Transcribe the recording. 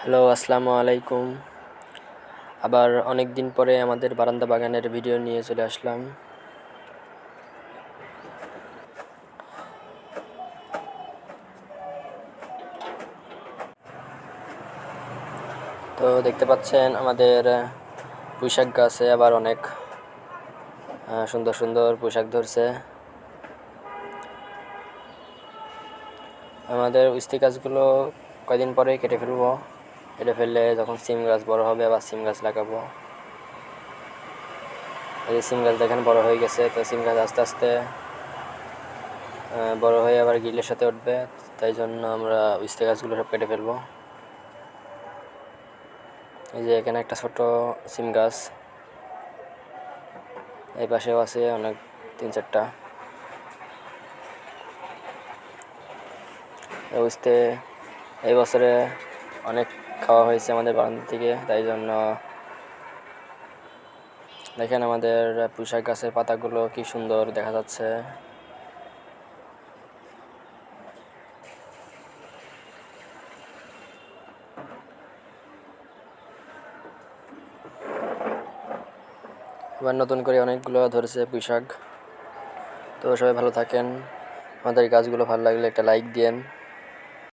Hello, আসসালামু আলাইকুম। আবার অনেক দিন পরে আমাদের বারান্দা বাগানের ভিডিও নিয়ে চলে আসলাম। তো দেখতে পাচ্ছেন আমাদের পুঁইশাক গাছে আবার অনেক সুন্দর সুন্দর পুঁইশাক ধরছে। আমাদের উস্তি গাছগুলো কয়দিন পরে কেটে ফেলবো। কেটে ফেললে যখন সিম গাছ বড় হবে আবার সিম গাছ লাগাবো। এই যে সিম গাছ দেখেন বড় হয়ে গেছে, তো সিম গাছ আস্তে আস্তে বড় হয়ে আবার গিলের সাথে উঠবে, তাই জন্য আমরা উস্তে গাছগুলো সব কেটে ফেলবো। এই যে এখানে একটা ছোট সিম গাছ, এই পাশেও আছে অনেক 3-4টা। উস্তে এই বছরে অনেক খাওয়া হয়েছে আমাদের বাগান থেকে, তাই জন্য দেখেন আমাদের পুঁইশাক গাছের পাতাগুলো কি সুন্দর দেখা যাচ্ছে। এবার নতুন করে অনেকগুলো ধরেছে পুঁইশাক। তো সবাই ভালো থাকেন। আমাদের গাছগুলো ভালো লাগলে একটা লাইক দিয়েন।